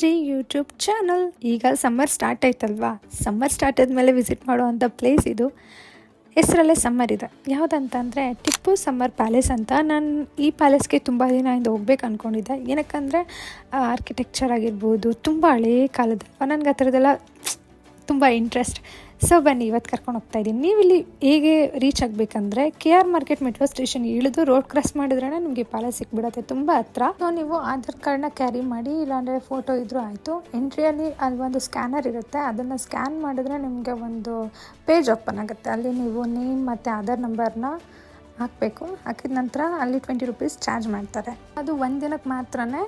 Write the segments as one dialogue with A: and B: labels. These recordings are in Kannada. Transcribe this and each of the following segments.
A: Energy YouTube channel. ಈಗ ಸಮ್ಮರ್ ಸ್ಟಾರ್ಟ್ ಆಯ್ತಲ್ವಾ, ಸಮ್ಮರ್ ಸ್ಟಾರ್ಟ್ ಆದಮೇಲೆ ವಿಸಿಟ್ ಮಾಡುವಂಥ ಪ್ಲೇಸ್ ಇದು. ಹೆಸರಲ್ಲೇ ಸಮ್ಮರ್ ಇದೆ. ಯಾವುದಂತಂದರೆ ಟಿಪ್ಪು ಸಮ್ಮರ್ ಪ್ಯಾಲೇಸ್ ಅಂತ. ನಾನು ಈ ಪ್ಯಾಲೇಸ್ಗೆ ತುಂಬ ದಿನದಿಂದ ಹೋಗ್ಬೇಕು ಅಂದ್ಕೊಂಡಿದ್ದೆ. ಏನಕ್ಕಂದರೆ ಆರ್ಕಿಟೆಕ್ಚರ್ ಆಗಿರ್ಬೋದು, ತುಂಬ ಹಳೇ ಕಾಲದಲ್ವ, ನನಗೆ ಆ ಥರದ್ದೆಲ್ಲ ತುಂಬ ಇಂಟ್ರೆಸ್ಟ್. ಸೊ ಬನ್ನಿ, ಇವತ್ತು ಕರ್ಕೊಂಡು ಹೋಗ್ತಾ ಇದ್ದೀನಿ. ನೀವು ಇಲ್ಲಿ ಹೇಗೆ ರೀಚ್ ಆಗಬೇಕಂದ್ರೆ KR ಮಾರ್ಕೆಟ್ ಮೆಟ್ರೋ ಸ್ಟೇಷನ್ ಇಳಿದು ರೋಡ್ ಕ್ರಾಸ್ ಮಾಡಿದ್ರೇ ನಿಮಗೆ ಪ್ಯಾಲೇಸ್ ಸಿಕ್ಬಿಡುತ್ತೆ, ತುಂಬ ಹತ್ರ. ಸೊ ನೀವು ಆಧಾರ್ ಕಾರ್ಡ್ನ ಕ್ಯಾರಿ ಮಾಡಿ, ಇಲ್ಲಾಂದರೆ ಫೋಟೋ ಇದ್ರೂ ಆಯಿತು. ಎಂಟ್ರಿಯಲ್ಲಿ ಅಲ್ಲಿ ಒಂದು ಸ್ಕ್ಯಾನರ್ ಇರುತ್ತೆ, ಅದನ್ನು ಸ್ಕ್ಯಾನ್ ಮಾಡಿದ್ರೆ ನಿಮಗೆ ಒಂದು ಪೇಜ್ ಓಪನ್ ಆಗುತ್ತೆ. ಅಲ್ಲಿ ನೀವು ನೇಮ್ ಮತ್ತು ಆಧಾರ್ ನಂಬರ್ನ ಹಾಕಬೇಕು. ಹಾಕಿದ ನಂತರ ಅಲ್ಲಿ 20 ರೂಪೀಸ್ ಚಾರ್ಜ್ ಮಾಡ್ತಾರೆ. ಅದು ಒಂದು ದಿನಕ್ಕೆ ಮಾತ್ರನೇ.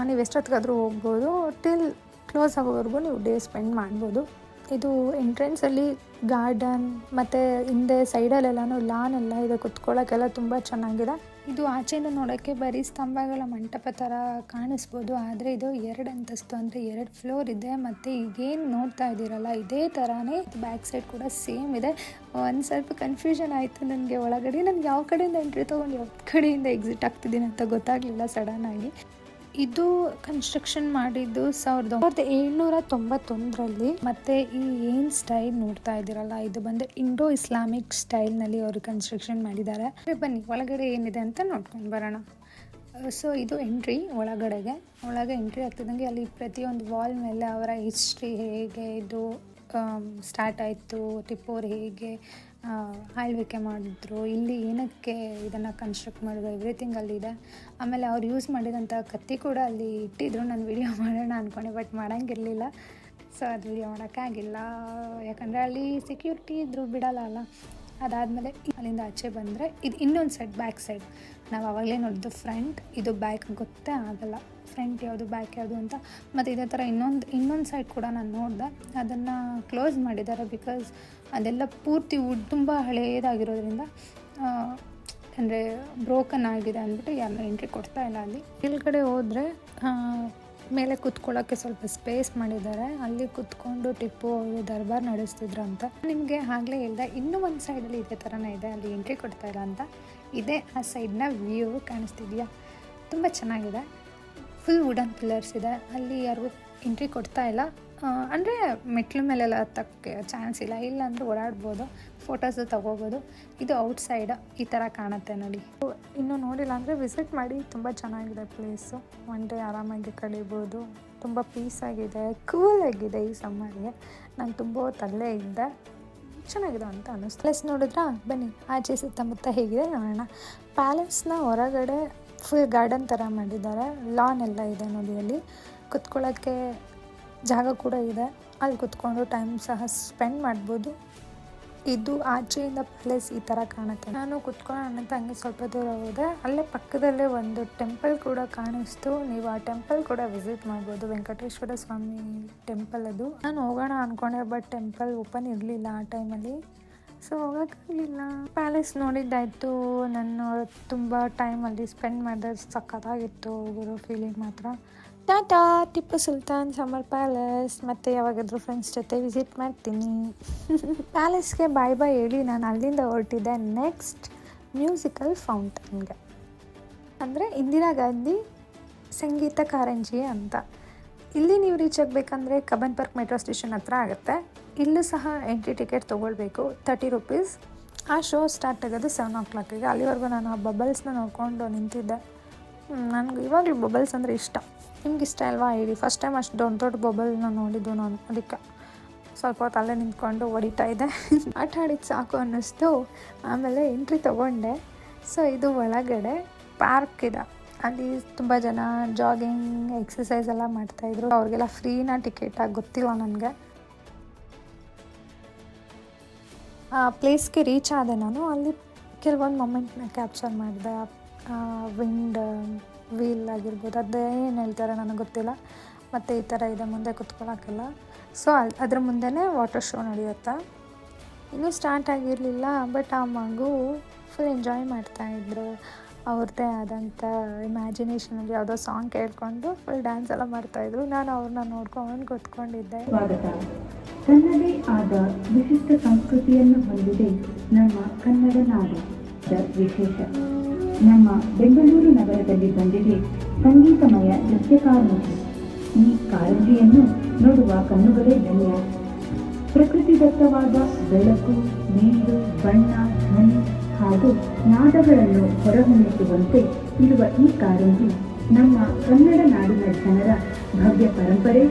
A: ನೀವು ಎಷ್ಟೊತ್ತಿಗಾದರೂ ಹೋಗ್ಬೋದು. ಟಿಲ್ ಕ್ಲೋಸ್ ಆಗೋವರೆಗೂ ನೀವು ಡೇ ಸ್ಪೆಂಡ್ ಮಾಡ್ಬೋದು. ಇದು ಎಂಟ್ರೆನ್ಸಲ್ಲಿ ಗಾರ್ಡನ್ ಮತ್ತು ಹಿಂದೆ ಸೈಡಲ್ಲೆಲ್ಲನೂ ಲಾನ್ ಎಲ್ಲ ಇದೆ, ಕುತ್ಕೊಳ್ಳೋಕ್ಕೆಲ್ಲ ತುಂಬ ಚೆನ್ನಾಗಿದೆ. ಇದು ಆಚೆಯಿಂದ ನೋಡೋಕ್ಕೆ ಬರೀ ಸ್ತಂಭಗಳ ಮಂಟಪ ಥರ ಕಾಣಿಸ್ಬೋದು, ಆದರೆ ಇದು 2 ಅಂತಸ್ತು, ಅಂದರೆ 2 ಫ್ಲೋರ್ ಇದೆ. ಮತ್ತು ಈಗೇನು ನೋಡ್ತಾ ಇದ್ದೀರಲ್ಲ, ಇದೇ ಥರನೇ ಬ್ಯಾಕ್ ಸೈಡ್ ಕೂಡ ಸೇಮ್ ಇದೆ. ಒಂದು ಸ್ವಲ್ಪ ಕನ್ಫ್ಯೂಷನ್ ಆಯಿತು ನನಗೆ. ಒಳಗಡೆ ನನಗೆ ಯಾವ ಕಡೆಯಿಂದ ಎಂಟ್ರಿ ತೊಗೊಂಡು ಯಾವ ಕಡೆಯಿಂದ ಎಕ್ಸಿಟ್ ಆಗ್ತಿದ್ದೀನಿ ಅಂತ ಗೊತ್ತಾಗಲಿಲ್ಲ ಸಡನ್ನಾಗಿ. ಇದು ಕನ್ಸ್ಟ್ರಕ್ಷನ್ ಮಾಡಿದ್ದು 1791ರಲ್ಲಿ. ಮತ್ತು ಈ ಏನು ಸ್ಟೈಲ್ ನೋಡ್ತಾ ಇದ್ದೀರಲ್ಲ, ಇದು ಬಂದು ಇಂಡೋ ಇಸ್ಲಾಮಿಕ್ ಸ್ಟೈಲ್ನಲ್ಲಿ ಅವರು ಕನ್ಸ್ಟ್ರಕ್ಷನ್ ಮಾಡಿದ್ದಾರೆ. ಬನ್ನಿ ಒಳಗಡೆ ಏನಿದೆ ಅಂತ ನೋಡ್ಕೊಂಡು ಬರೋಣ. ಸೊ ಇದು ಎಂಟ್ರಿ ಒಳಗಡೆ ಎಂಟ್ರಿ ಆಗ್ತಿದ್ದಂಗೆ ಅಲ್ಲಿ ಪ್ರತಿಯೊಂದು ವಾಲ್ ಮೇಲೆ ಅವರ ಹಿಸ್ಟ್ರಿ, ಹೇಗೆ ಇದು ಸ್ಟಾರ್ಟ್ ಆಯಿತು, ಟಿಪ್ಪು ಅವ್ರು ಹೇಗೆ ಆಳ್ವಿಕೆ ಮಾಡಿದ್ರು, ಇಲ್ಲಿ ಏನಕ್ಕೆ ಇದನ್ನು ಕನ್ಸ್ಟ್ರಕ್ಟ್ ಮಾಡಿದ್ರು, ಎವ್ರಿಥಿಂಗ್ ಅಲ್ಲಿದೆ. ಆಮೇಲೆ ಅವ್ರು ಯೂಸ್ ಮಾಡಿದಂಥ ಕತ್ತಿ ಕೂಡ ಅಲ್ಲಿ ಇಟ್ಟಿದ್ರು. ನಾನು ವಿಡಿಯೋ ಮಾಡೋಣ ಅಂದ್ಕೊಂಡೆ, ಬಟ್ ಮಾಡೋಂಗಿರಲಿಲ್ಲ. ಸೊ ಅದು ವಿಡಿಯೋ ಮಾಡೋಕ್ಕಾಗಿಲ್ಲ, ಯಾಕಂದರೆ ಅಲ್ಲಿ ಸೆಕ್ಯೂರಿಟಿ ಇದ್ದರೂ ಬಿಡೋಲ್ಲ ಅಲ್ಲ. ಅದಾದಮೇಲೆ ಅಲ್ಲಿಂದ ಆಚೆ ಬಂದರೆ ಇದು ಇನ್ನೊಂದು ಸೈಡ್, ಬ್ಯಾಕ್ ಸೈಡ್. ನಾವು ಆವಾಗಲೇ ನೋಡಿದ್ದು ಫ್ರಂಟ್, ಇದು ಬ್ಯಾಕ್ ಗೊತ್ತೇ ಆಗಲ್ಲ ಫ್ರಂಟ್ ಯಾವುದು ಬ್ಯಾಕ್ ಯಾವುದು ಅಂತ. ಮತ್ತು ಇದೇ ಥರ ಇನ್ನೊಂದು ಸೈಡ್ ಕೂಡ ನಾನು ನೋಡಿದೆ, ಅದನ್ನು ಕ್ಲೋಸ್ ಮಾಡಿದ್ದಾರೆ. ಬಿಕಾಸ್ ಅದೆಲ್ಲ ಪೂರ್ತಿ ವುಡ್, ತುಂಬ ಹಳೇದಾಗಿರೋದ್ರಿಂದ, ಅಂದರೆ ಬ್ರೋಕನ್ ಆಗಿದೆ ಅಂದ್ಬಿಟ್ಟು ಯಾರನ್ನೂ ಎಂಟ್ರಿ ಕೊಡ್ತಾ ಇಲ್ಲ. ಅಲ್ಲಿ ಕೆಳಗಡೆ ಹೋದರೆ ಮೇಲೆ ಕುತ್ಕೊಳ್ಳೋಕ್ಕೆ ಸ್ವಲ್ಪ ಸ್ಪೇಸ್ ಮಾಡಿದ್ದಾರೆ. ಅಲ್ಲಿ ಕುತ್ಕೊಂಡು ಟಿಪ್ಪು ಅವರು ದರ್ಬಾರ್ ನಡೆಸ್ತಿದ್ರು ಅಂತ. ನಿಮಗೆ ಆಗಲೇ ಹೇಳಿದೆ, ಇನ್ನೂ ಒಂದು ಸೈಡಲ್ಲಿ ಇದೇ ಥರನೇ ಇದೆ, ಅಲ್ಲಿ ಎಂಟ್ರಿ ಕೊಡ್ತಾ ಇಲ್ಲ ಅಂತ. ಇದೇ ಆ ಸೈಡ್ನ ವ್ಯೂ ಕಾಣಿಸ್ತಿದೆಯಾ, ತುಂಬ ಚೆನ್ನಾಗಿದೆ. ಫುಲ್ ವುಡನ್ ಪಿಲ್ಲರ್ಸ್ ಇದೆ. ಅಲ್ಲಿ ಯಾರಿಗೂ ಎಂಟ್ರಿ ಕೊಡ್ತಾ ಇಲ್ಲ, ಅಂದರೆ ಮೆಟ್ಲು ಮೇಲೆಲ್ಲ ಹತ್ತಕ್ಕೆ ಚಾನ್ಸ್ ಇಲ್ಲ. ಇಲ್ಲಾಂದರೆ ಓಡಾಡ್ಬೋದು, ಫೋಟೋಸು ತಗೋಬೋದು. ಇದು ಔಟ್ಸೈಡ್ ಈ ಥರ ಕಾಣುತ್ತೆ ನೋಡಿ. ಇನ್ನೂ ನೋಡಿಲ್ಲ ಅಂದರೆ ವಿಸಿಟ್ ಮಾಡಿ, ತುಂಬ ಚೆನ್ನಾಗಿದೆ ಪ್ಲೇಸು. ಒನ್ ಡೇ ಆರಾಮಾಗಿ ಕಳೀಬೋದು. ತುಂಬ ಪೀಸಾಗಿದೆ, ಕೂಲಾಗಿದೆ ಈ ಸಮ್ಮರ್ಗೆ. ನಾನು ತುಂಬ ಹೊತ್ತಲ್ಲೇ ಇದ್ದೆ, ಚೆನ್ನಾಗಿದೆ ಅಂತ ಅನ್ನಿಸ್ತು. ಪ್ಲೇಸ್ ನೋಡಿದ್ರಾ? ಬನ್ನಿ ಆಚೆ ಸುತ್ತಮುತ್ತ ಹೇಗಿದೆ ನೋಡೋಣ. ಪ್ಯಾಲೇಸ್ನ ಹೊರಗಡೆ ಫುಲ್ ಗಾರ್ಡನ್ ಥರ ಮಾಡಿದ್ದಾರೆ. ಲಾನ್ ಎಲ್ಲ ಇದೆ ನೋಡಿ. ಅಲ್ಲಿ ಕುತ್ಕೊಳ್ಳೋಕ್ಕೆ ಜಾಗ ಕೂಡ ಇದೆ, ಅಲ್ಲಿ ಕುತ್ಕೊಂಡು ಟೈಮ್ ಸಹ ಸ್ಪೆಂಡ್ ಮಾಡ್ಬೋದು. ಇದು ಆಚೆಯಿಂದ ಪ್ಲೇಸ್ ಈ ಥರ ಕಾಣುತ್ತೆ. ನಾನು ಕುತ್ಕೊಳ್ಳೋಣ ಅಂತ ಹಂಗೆ ಸ್ವಲ್ಪ ದೂರ ಹೋದೆ. ಅಲ್ಲೇ ಪಕ್ಕದಲ್ಲೇ ಒಂದು ಟೆಂಪಲ್ ಕೂಡ ಕಾಣಿಸ್ತು. ನೀವು ಆ ಟೆಂಪಲ್ ಕೂಡ ವಿಸಿಟ್ ಮಾಡ್ಬೋದು, ವೆಂಕಟೇಶ್ವರ ಸ್ವಾಮಿ ಟೆಂಪಲ್ ಅದು. ನಾನು ಹೋಗೋಣ ಅಂದ್ಕೊಂಡೆ, ಬಟ್ ಟೆಂಪಲ್ ಓಪನ್ ಇರಲಿಲ್ಲ ಆ ಟೈಮಲ್ಲಿ, ಸೊ ಹೋಗೋಕ್ಕಾಗಲಿಲ್ಲ. ಪ್ಯಾಲೇಸ್ ನೋಡಿದ್ದಾಯಿತು. ನಾನು ತುಂಬ ಟೈಮಲ್ಲಿ ಸ್ಪೆಂಡ್ ಮಾಡಿದೆ, ಸಖತ್ತಾಗಿತ್ತು ಬರೋ ಫೀಲಿಂಗ್ ಮಾತ್ರ. Tata. Tipu Sultan summer palace. ಮತ್ತು ಯಾವಾಗಾದರೂ ಫ್ರೆಂಡ್ಸ್ ಜೊತೆ ವಿಸಿಟ್ ಮಾಡ್ತೀನಿ. ಪ್ಯಾಲೇಸ್ಗೆ ಬಾಯ್ ಬಾಯ್ ಹೇಳಿ ನಾನು ಅಲ್ಲಿಂದ ಹೊರಟಿದ್ದೆ ನೆಕ್ಸ್ಟ್ ಮ್ಯೂಸಿಕಲ್ ಫೌಂಟನ್ಗೆ, ಅಂದರೆ ಇಂದಿರಾ ಗಾಂಧಿ ಸಂಗೀತ ಕಾರಂಜಿ ಅಂತ. ಇಲ್ಲಿ ನೀವು ರೀಚ್ ಆಗಬೇಕಂದ್ರೆ ಕಬ್ಬನ್ ಪಾರ್ಕ್ ಮೆಟ್ರೋ ಸ್ಟೇಷನ್ ಹತ್ರ ಆಗುತ್ತೆ. ಇಲ್ಲೂ ಸಹ ಎಂಟ್ರಿ ಟಿಕೆಟ್ ತೊಗೊಳ್ಬೇಕು, 30 ರೂಪೀಸ್. ಆ ಶೋ ಸ್ಟಾರ್ಟ್ ಆಗೋದು 7 o'clock. ಅಲ್ಲಿವರೆಗೂ ನಾನು ಆ ಬಬಲ್ಸ್ನ ನೋಡ್ಕೊಂಡು ನಿಂತಿದ್ದೆ. ನನಗೆ ಇವಾಗಲೂ ಬಬಲ್ಸ್ ಅಂದರೆ ಇಷ್ಟ. ನಿಮ್ಗೆ ಇಷ್ಟ ಅಲ್ವಾ ಹೇಳಿ? ಫಸ್ಟ್ ಟೈಮ್ ಅಷ್ಟು ದೊಡ್ಡ ದೊಡ್ಡ ಬಬಲ್ನ ನೋಡಿದ್ದು ನಾನು, ಅದಕ್ಕೆ ಸ್ವಲ್ಪ ಹೊತ್ತು ಅಲ್ಲೇ ನಿಂತ್ಕೊಂಡು ಹೊಡಿತಾ ಇದ್ದೆ. ಆಟ ಆಡಿದ್ದು ಸಾಕು ಅನ್ನಿಸ್ತು. ಆಮೇಲೆ ಎಂಟ್ರಿ ತೊಗೊಂಡೆ. ಸೊ ಇದು ಒಳಗಡೆ ಪಾರ್ಕ್ ಇದೆ. ಅಲ್ಲಿ ತುಂಬ ಜನ ಜಾಗಿಂಗ್, ಎಕ್ಸಸೈಸ್ ಎಲ್ಲ ಮಾಡ್ತಾಯಿದ್ರು. ಅವ್ರಿಗೆಲ್ಲ ಫ್ರೀನಾ ಟಿಕೆಟಾಗಿ ಗೊತ್ತಿಲ್ಲ ನನಗೆ. ಆ ಪ್ಲೇಸ್ಗೆ ರೀಚ್ ಆದೆ ನಾನು. ಅಲ್ಲಿ ಕೆಲವೊಂದು ಮೊಮೆಂಟ್ನ ಕ್ಯಾಪ್ಚರ್ ಮಾಡಿದೆ. ವಿಂಡ್ ವೀಲ್ ಆಗಿರ್ಬೋದು, ಅದೇನು ಹೇಳ್ತಾರೆ ನನಗೆ ಗೊತ್ತಿಲ್ಲ. ಮತ್ತು ಈ ಥರ ಇದೆ, ಮುಂದೆ ಕುತ್ಕೊಳ್ಳೋಕ್ಕೆಲ್ಲ. ಸೊ ಅದ್ರ ಮುಂದೆನೇ ವಾಟರ್ ಶೋ ನಡೆಯುತ್ತೆ. ಇನ್ನೂ ಸ್ಟಾರ್ಟ್ ಆಗಿರಲಿಲ್ಲ, ಬಟ್ ಆ ಮಗು ಫುಲ್ ಎಂಜಾಯ್ ಮಾಡ್ತಾಯಿದ್ರು. ಅವ್ರದ್ದೇ ಆದಂಥ ಇಮ್ಯಾಜಿನೇಷನಲ್ಲಿ ಯಾವುದೋ ಸಾಂಗ್ ಕೇಳ್ಕೊಂಡು ಫುಲ್ ಡ್ಯಾನ್ಸ್ ಎಲ್ಲ ಮಾಡ್ತಾಯಿದ್ರು. ನಾನು ಅವ್ರನ್ನ ನೋಡ್ಕೊಂಡು ಕೂತ್ಕೊಂಡಿದ್ದೆ.
B: ತನ್ನದೇ ಆದ ವಿಶಿಷ್ಟ ಸಂಸ್ಕೃತಿಯನ್ನು ಹೊಂದಿದೆ ನಮ್ಮ ಕನ್ನಡ ನಾಡು. ವಿಶೇಷ ನಮ್ಮ ಬೆಂಗಳೂರು ನಗರದಲ್ಲಿ ಬಂದಿದೆ ಸಂಗೀತಮಯ ನೃತ್ಯ ಕಾರ್ಮಿಕರು. ಈ ಕಾರಂಜಿಯನ್ನು ನೋಡುವ ಕಣ್ಣುಗಳೇ ಧನ್ಯ. ಪ್ರಕೃತಿದತ್ತವಾದ ಬೆಳಕು, ನೀರು, ಬಣ್ಣ, ಧ್ವನಿ ಹಾಗೂ ನಾದಗಳನ್ನು ಹೊರಹೊಮ್ಮಿಸುವಂತೆ ಇರುವ ಈ ಕಾರಂಜಿ ನಮ್ಮ ಕನ್ನಡ ನಾಡಿನ ಜನರ ಭವ್ಯ ಪರಂಪರೆ.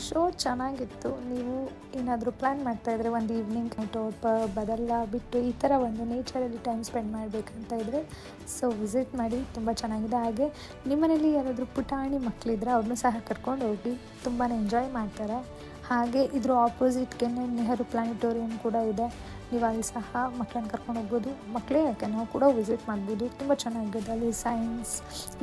A: ಶೋ ಚೆನ್ನಾಗಿತ್ತು. ನೀವು ಏನಾದರೂ ಪ್ಲ್ಯಾನ್ ಮಾಡ್ತಾಯಿದ್ರೆ ಒಂದು ಈವ್ನಿಂಗ್ ನೈಟ್ ಬದಲ್ಲ ಬಿಟ್ಟು ಈ ಥರ ಒಂದು ನೇಚರಲ್ಲಿ ಟೈಮ್ ಸ್ಪೆಂಡ್ ಮಾಡಬೇಕಂತ ಇದ್ದರೆ ಸೊ ವಿಸಿಟ್ ಮಾಡಿ, ತುಂಬ ಚೆನ್ನಾಗಿದೆ. ಹಾಗೆ ನಿಮ್ಮನೇಲಿ ಯಾರಾದರೂ ಪುಟಾಣಿ ಮಕ್ಕಳಿದ್ರೆ ಅವ್ರನ್ನೂ ಸಹ ಕರ್ಕೊಂಡು ಹೋಗಿ, ತುಂಬಾ ಎಂಜಾಯ್ ಮಾಡ್ತಾರೆ. ಹಾಗೆ ಇದ್ರ ಆಪೋಸಿಟ್ಗೆ ನೆಹರು ಪ್ಲಾನಿಟೋರಿಯಂ ಕೂಡ ಇದೆ. ನೀವು ಅಲ್ಲಿ ಸಹ ಮಕ್ಕಳನ್ನ ಕರ್ಕೊಂಡು ಹೋಗ್ಬೋದು. ಮಕ್ಕಳೇ ಯಾಕೆ, ನಾವು ಕೂಡ ವಿಸಿಟ್ ಮಾಡ್ಬೋದು. ತುಂಬ ಚೆನ್ನಾಗಿದೆ. ಅಲ್ಲಿ ಸೈನ್ಸ್,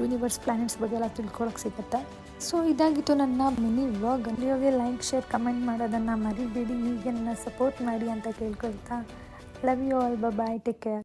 A: ಯೂನಿವರ್ಸ್, ಪ್ಲಾನೆಟ್ಸ್ ಬಗ್ಗೆ ಎಲ್ಲ ತಿಳ್ಕೊಳಕ್ಕೆ ಸಿಗುತ್ತೆ. ಸೊ ಇದಾಗಿತ್ತು ನನ್ನ ಮಿನಿ ವ್ಲಾಗ್. ವಿಡಿಯೋಗೆ ಲೈಕ್, ಶೇರ್, ಕಮೆಂಟ್ ಮಾಡೋದನ್ನು ಮರಿಬೇಡಿ. ಹೀಗೆ ನನ್ನ ಸಪೋರ್ಟ್ ಮಾಡಿ ಅಂತ ಕೇಳ್ಕೊಳ್ತಾ, love you all, bye, take care.